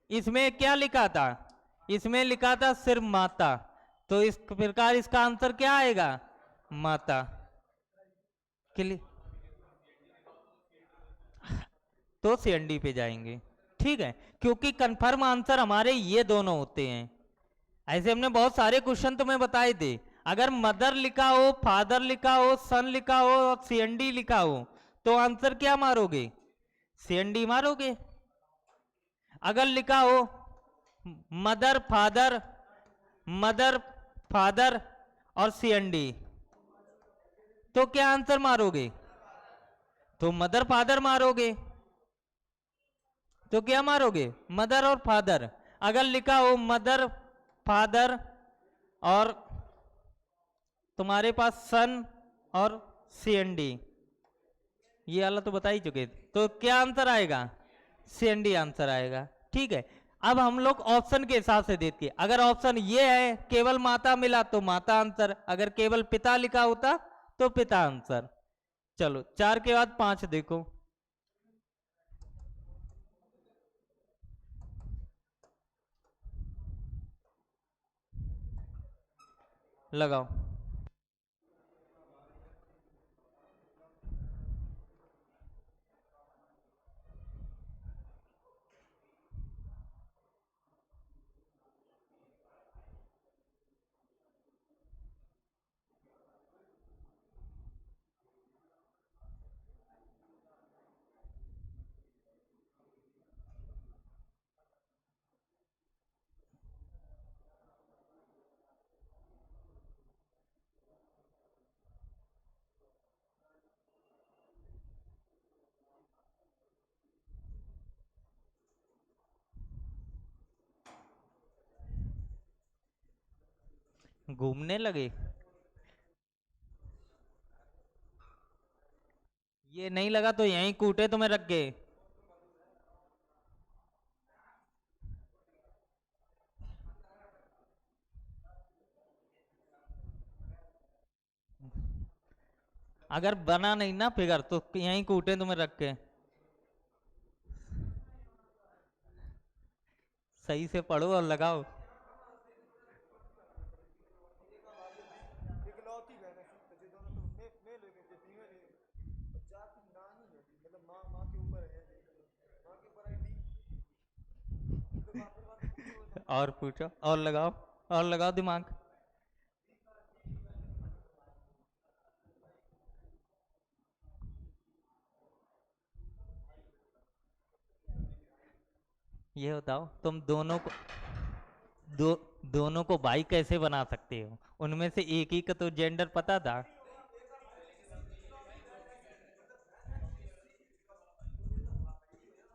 इसमें क्या लिखा था? इसमें लिखा था सिर्फ माता, तो इस प्रकार इसका आंसर क्या आएगा? माता। क्लियर? तो सीएनडी पे जाएंगे। ठीक है, क्योंकि कंफर्म आंसर हमारे ये दोनों होते हैं। ऐसे हमने बहुत सारे क्वेश्चन तुम्हें बताए थे। अगर मदर लिखा हो, फादर लिखा हो, सन लिखा हो और सीएनडी लिखा हो, तो आंसर क्या मारोगे? सीएनडी मारोगे। अगर लिखा हो मदर फादर, मदर फादर और सीएनडी, तो क्या आंसर मारोगे? तो मदर फादर मारोगे। तो क्या मारोगे? मदर और फादर। अगर लिखा हो मदर फादर और तुम्हारे पास सन और सीएनडी, ये वाला तो बता ही चुके थे, तो क्या आंसर आएगा? सीएनडी आंसर आएगा। ठीक है। अब हम लोग ऑप्शन के हिसाब से देते हैं। अगर ऑप्शन ये है केवल माता मिला तो माता आंसर, अगर केवल पिता लिखा होता तो पिता आंसर। चलो 4 के बाद 5 देखो। लगाओ। घूमने लगे। ये नहीं लगा तो यहीं कूटे तुम्हें रख के। अगर बना नहीं ना फिगर तो यहीं कूटे तुम्हें रख के। सही से पढ़ो और लगाओ।
इकलौती बहन है, जे दोनों तो मेल हो गए, जे फीमेल है, और जाति नाही है, मतलब माँ माँ के ऊपर है, माँ के ऊपर है डी। फिर बात पूछो तुम।
और पूछो और लगाओ, और लगाओ दिमाग। ये बताओ तुम दो दोनों को भाई कैसे बना सकते हो? उनमें से एक ही का तो जेंडर पता था।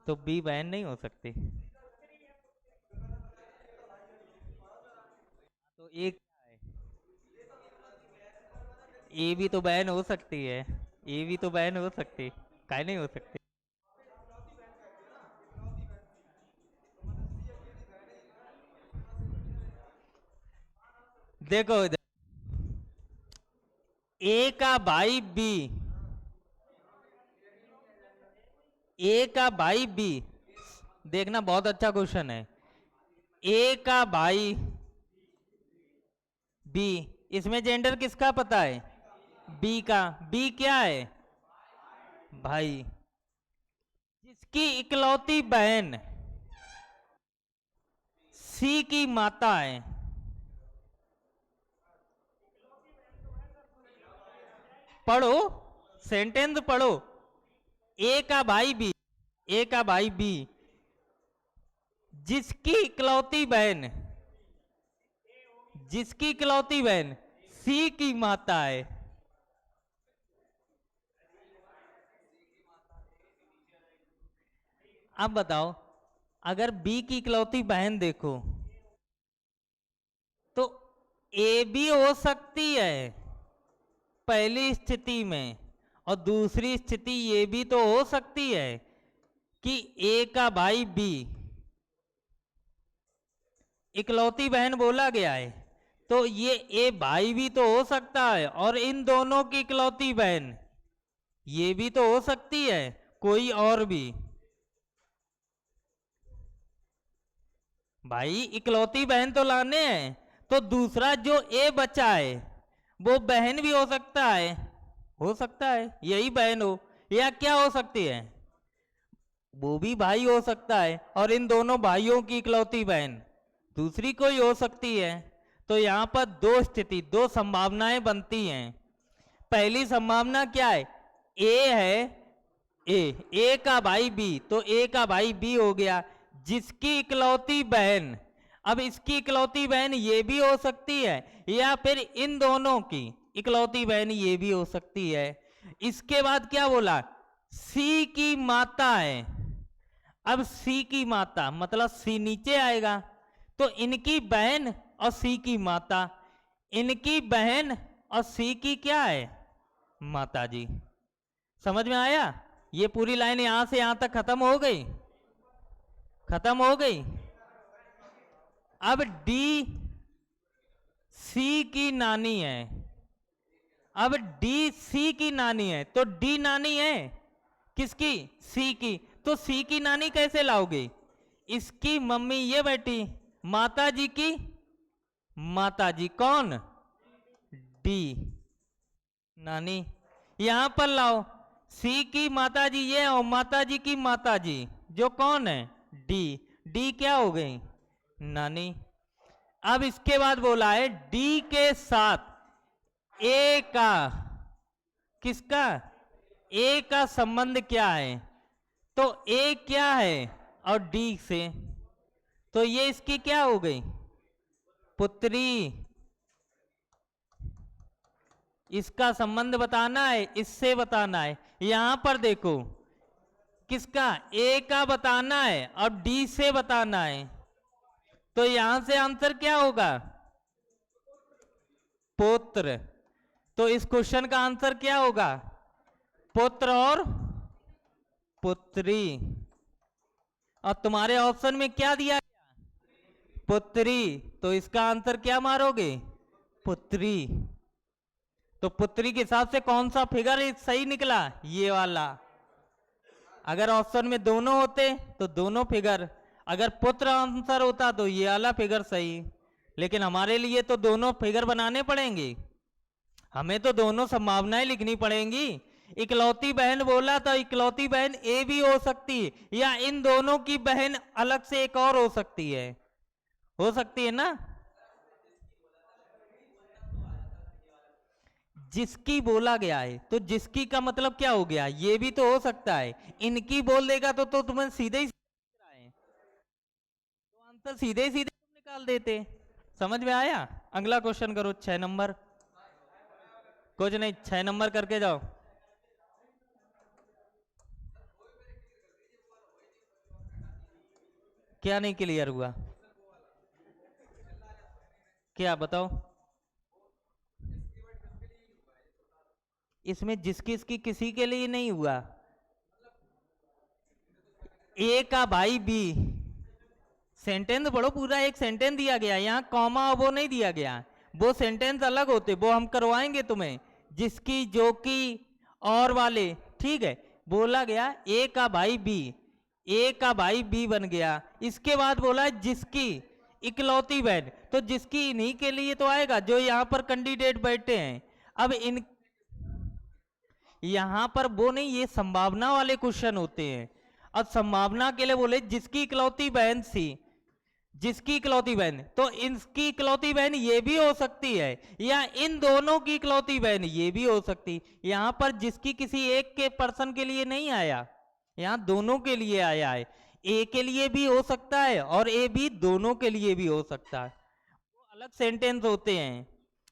तो बी बहन नहीं हो सकती। तो एक क्या है? ए भी तो बहन हो सकती है। ए भी तो बहन हो सकती, काहे नहीं हो सकती? देखो इधर, ए का भाई बी, ए का भाई बी, देखना बहुत अच्छा क्वेश्चन है। ए का भाई बी, इसमें जेंडर किसका पता है? बी का। बी क्या है? भाई। जिसकी इकलौती बहन सी की माता है। पढ़ो, सेंटेंस पढ़ो। ए का भाई बी, ए का भाई बी, जिसकी इकलौती बहन, जिसकी इकलौती बहन सी की माता है। अब बताओ, अगर बी की इकलौती बहन देखो तो ए भी हो सकती है पहली स्थिति में, और दूसरी स्थिति ये भी तो हो सकती है कि ए का भाई बी, इकलौती बहन बोला गया है, तो ये ए भाई भी तो हो सकता है, और इन दोनों की इकलौती बहन ये भी तो हो सकती है, कोई और भी। भाई इकलौती बहन तो लाने हैं, तो दूसरा जो ए बचा है वो बहन भी हो सकता है, हो सकता है यही बहन हो, या क्या हो सकती है? वो भी भाई हो सकता है, और इन दोनों भाइयों की इकलौती बहन दूसरी कोई हो सकती है। तो यहाँ पर दो स्थिति, दो संभावनाएं बनती हैं। पहली संभावना क्या है? ए है, ए का भाई बी, तो ए का भाई बी हो गया, जिसकी इकलौती बहन। अब इसकी इकलौती बहन ये भी हो सकती है, या फिर इन दोनों की इकलौती बहन ये भी हो सकती है। इसके बाद क्या बोला? सी की माता है। अब सी की माता मतलब सी नीचे आएगा, तो इनकी बहन और सी की माता, इनकी बहन और सी की क्या है? माता जी। समझ में आया? ये पूरी लाइन यहां से यहां तक खत्म हो गई, खत्म हो गई। अब डी सी की नानी है। अब डी सी की नानी है, तो डी नानी है किसकी? सी की। तो सी की नानी कैसे लाओगे? इसकी मम्मी ये बैठी, माता जी की माता जी कौन? डी नानी। यहां पर लाओ, सी की माता जी ये, और माता जी की माता जी जो कौन है? डी। डी क्या हो गई? नानी। अब इसके बाद बोला है डी के साथ ए का, किसका? ए का संबंध क्या है? तो ए क्या है और डी से, तो ये इसकी क्या हो गई? पुत्री। इसका संबंध बताना है, इससे बताना है। यहां पर देखो, किसका? ए का बताना है और डी से बताना है, तो यहां से आंसर क्या होगा? पुत्र। तो इस क्वेश्चन का आंसर क्या होगा? पुत्र और पुत्री। और तुम्हारे ऑप्शन में क्या दिया गया? पुत्री। तो इसका आंसर क्या मारोगे? पुत्री। तो पुत्री के हिसाब से कौन सा फिगर सही निकला? ये वाला। अगर ऑप्शन में दोनों होते तो दोनों फिगर, अगर पुत्र आंसर होता तो ये वाला फिगर सही, लेकिन हमारे लिए तो दोनों फिगर बनाने पड़ेंगे, हमें तो दोनों संभावनाएं लिखनी पड़ेंगी। इकलौती बहन बोला तो इकलौती बहन ए भी हो सकती है, या इन दोनों की बहन अलग से एक और हो सकती है ना। जिसकी बोला गया है, तो जिसकी का मतलब क्या हो गया? ये भी तो हो सकता है। इनकी बोल देगा तो तुम्हें सीधे ही है, तो आंसर सीधे सीधे तुम निकाल देते। समझ में आया? अगला क्वेश्चन करो, 6 नंबर। कुछ नहीं, 6 नंबर करके जाओ। क्या नहीं क्लियर हुआ? क्या बताओ? इसमें जिसकी किसी के लिए नहीं हुआ। ए का भाई बी, सेंटेंस पढ़ो पूरा। एक सेंटेंस दिया गया, यहाँ कॉमा वो नहीं दिया गया, वो सेंटेंस अलग होते, वो हम करवाएंगे तुम्हें। जिसकी, जो की, और वाले, ठीक है। बोला गया ए का भाई बी, ए का भाई बी बन गया। इसके बाद बोला जिसकी इकलौती बहन, तो जिसकी इन्हीं के लिए तो आएगा जो यहाँ पर कैंडिडेट बैठे हैं। अब इन यहां पर वो नहीं, ये संभावना वाले क्वेश्चन होते हैं। अब संभावना के लिए बोले जिसकी इकलौती बहन सी, जिसकी इकलौती बहन, तो इनकी इकलौती बहन ये भी हो सकती है, या इन दोनों की इकलौती बहन ये भी हो सकती। यहां पर जिसकी किसी एक के पर्सन के लिए नहीं आया, यहां दोनों के लिए आया है। ए के लिए भी हो सकता है और ए भी दोनों के लिए भी हो सकता है। वो अलग सेंटेंस होते हैं।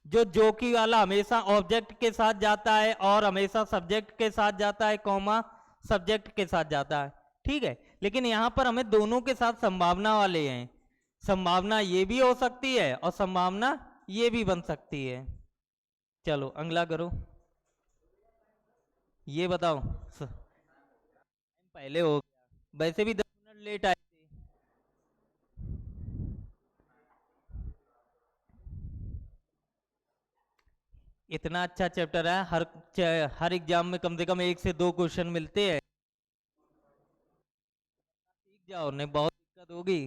जो की वाला हमेशा ऑब्जेक्ट के साथ जाता है और हमेशा सब्जेक्ट के साथ जाता है, कॉमा सब्जेक्ट के साथ जाता है, ठीक है। लेकिन यहां पर हमें दोनों के साथ संभावना वाले हैं। संभावना ये भी हो सकती है और संभावना ये भी बन सकती है। चलो अगला करो। ये बताओ, पहले हो गया, वैसे भी 10 मिनट लेट आए थे। इतना अच्छा चैप्टर है, हर एग्जाम में कम से कम 1 से 2 क्वेश्चन मिलते हैं। सीख जाओ, नहीं बहुत दिक्कत होगी।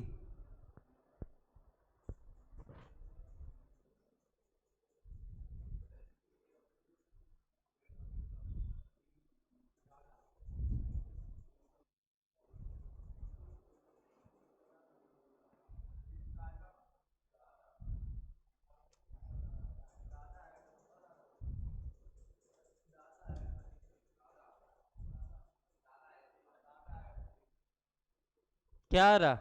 क्या आ रहा?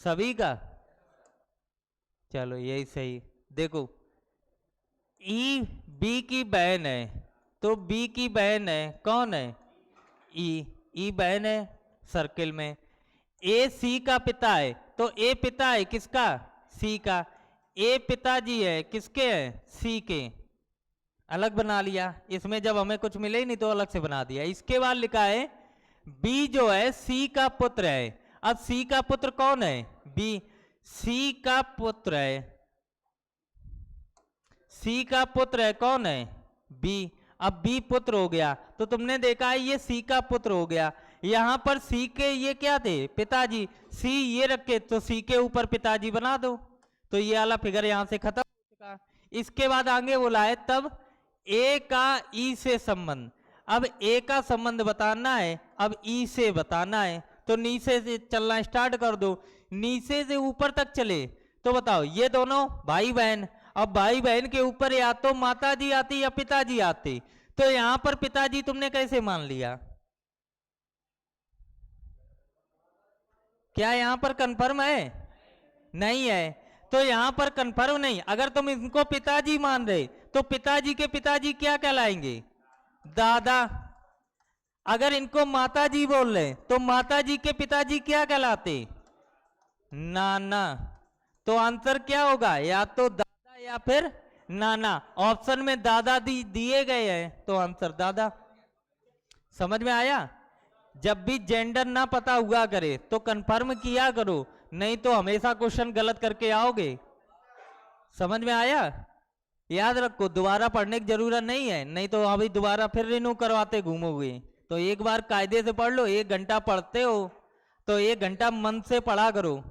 सभी का? चलो यही सही। देखो, ई बी की बहन है, तो बी की बहन है, कौन है? ई। ई बहन है सर्किल में। ए सी का पिता है, तो ए पिता है किसका? सी का। ए पिताजी है किसके? है सी के। अलग बना लिया, इसमें जब हमें कुछ मिले ही नहीं तो अलग से बना दिया। इसके बाद लिखा है बी जो है सी का पुत्र है। अब सी का पुत्र कौन है? बी। सी का पुत्र है, सी का पुत्र है कौन है? बी। अब बी पुत्र हो गया, तो तुमने देखा है ये सी का पुत्र हो गया। यहां पर सी के ये क्या थे? पिताजी। सी ये रखे तो सी के ऊपर पिताजी बना दो, तो ये वाला फिगर यहां से खत्म हो चुका। इसके बाद आगे बोला है तब ए का ई से संबंध। अब ए का संबंध बताना है, अब ई से बताना है, तो नीचे से चलना स्टार्ट कर दो। नीचे से ऊपर तक चले तो बताओ, ये दोनों भाई बहन। अब भाई बहन के ऊपर या तो माता जी आती या पिताजी आती, तो यहां पर पिताजी तुमने कैसे मान लिया? क्या यहां पर कंफर्म है? नहीं है। तो यहां पर कंफर्म नहीं, अगर तुम इनको पिताजी मान रहे तो पिताजी के पिताजी क्या कहलाएंगे? दादा। अगर इनको माताजी बोल रहे तो माताजी के पिताजी क्या कहलाते? नाना। तो आंसर क्या होगा? या तो दादा या फिर ना ना, ऑप्शन में दादा दिए गए हैं तो आंसर दादा। समझ में आया? जब भी जेंडर ना पता हुआ करे तो कंफर्म किया करो, नहीं तो हमेशा क्वेश्चन गलत करके आओगे। समझ में आया? याद रखो, दोबारा पढ़ने की जरूरत नहीं है, नहीं तो अभी दोबारा फिर रिन्यू करवाते घूमोगे। तो एक बार कायदे से पढ़ लो, 1 घंटा पढ़ते हो तो 1 घंटा मन से पढ़ा करो।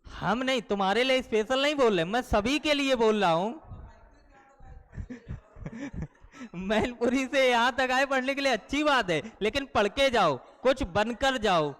हम नहीं, तुम्हारे लिए स्पेशल नहीं बोल रहे, मैं सभी के लिए बोल रहा हूं। मैनपुरी से यहां तक आए पढ़ने के लिए अच्छी बात है, लेकिन पढ़ के जाओ, कुछ बनकर जाओ।